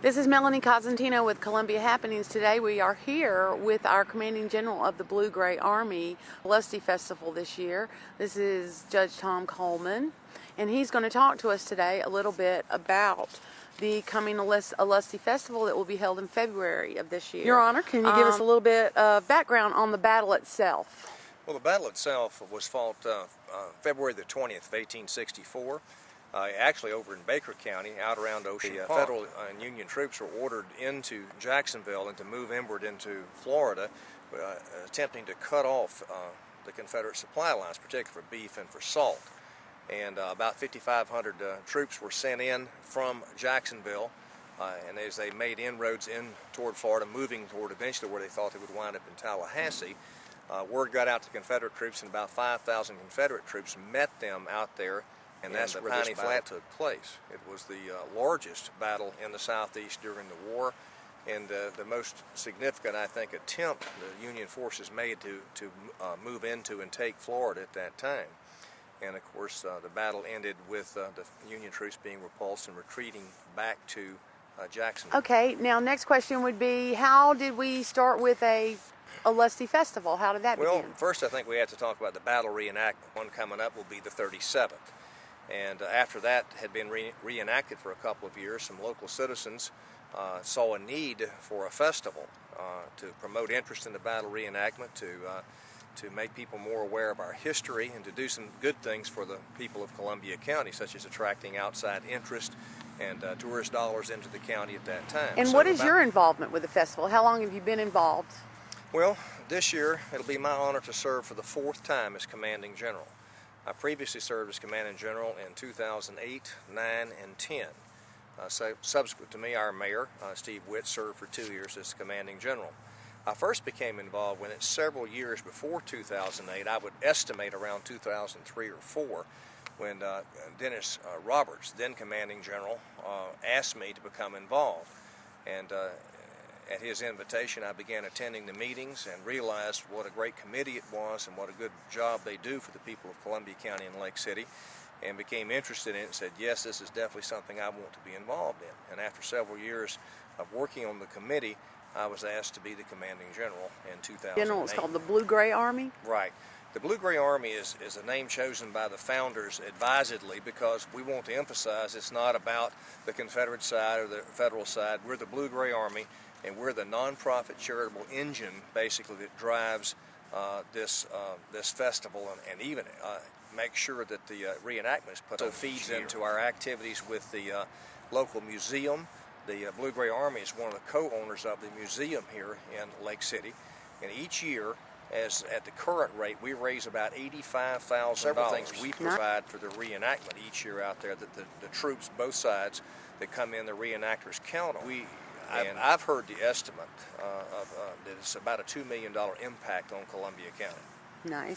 This is Melanie Cosentino with Columbia Happenings. Today we are here with our Commanding General of the Blue-Gray Army Olustee Festival this year. This is Judge Tom Coleman, and he's going to talk to us today a little bit about the coming Olustee Festival that will be held in February of this year. Your Honor, can you give us a little bit of background on the battle itself? Well, the battle itself was fought February the 20th of 1864. Actually over in Baker County, out around Ocean Park. Federal and Union troops were ordered into Jacksonville and to move inward into Florida, attempting to cut off the Confederate supply lines, particularly for beef and for salt. And about 5,500 troops were sent in from Jacksonville, and as they made inroads in toward Florida, moving toward eventually where they thought they would wind up in Tallahassee, word got out to Confederate troops, and about 5,000 Confederate troops met them out there. And that's where this battle took place. It was the largest battle in the Southeast during the war, and the most significant, I think, attempt the Union forces made to move into and take Florida at that time. And of course, the battle ended with the Union troops being repulsed and retreating back to Jacksonville. Okay, now next question would be, how did we start with a Olustee Festival? How did that begin? Well, first I think we have to talk about the battle reenactment. One coming up will be the 37th. And after that had been reenacted for a couple of years, some local citizens saw a need for a festival to promote interest in the battle reenactment, to make people more aware of our history, and to do some good things for the people of Columbia County, such as attracting outside interest and tourist dollars into the county at that time. And what is your involvement with the festival? How long have you been involved? Well, this year it'll be my honor to serve for the 4th time as Commanding General. I previously served as Commanding General in 2008, 9, and 10. Subsequent to me, our mayor, Steve Witt, served for 2 years as Commanding General. I first became involved when it's several years before 2008, I would estimate around 2003 or 4, when Dennis Roberts, then Commanding General, asked me to become involved. And at his invitation, I began attending the meetings and realized what a great committee it was and what a good job they do for the people of Columbia County and Lake City, and became interested in it and said, yes, this is definitely something I want to be involved in. And after several years of working on the committee, I was asked to be the Commanding General in 2008. General, it's called the Blue-Gray Army? Right. The Blue-Gray Army is a name chosen by the founders advisedly, because we want to emphasize it's not about the Confederate side or the Federal side. We're the Blue-Gray Army, and we're the nonprofit charitable engine, basically, that drives this festival, and even make sure that the reenactment is put on. So feeds into our activities with the local museum. The Blue-Gray Army is one of the co-owners of the museum here in Lake City, and each year, as at the current rate, we raise about $85,000. Several things we provide for the reenactment each year out there that the troops, both sides, that come in, the reenactors count on. I've heard the estimate that it's about a $2 million impact on Columbia County. Nice.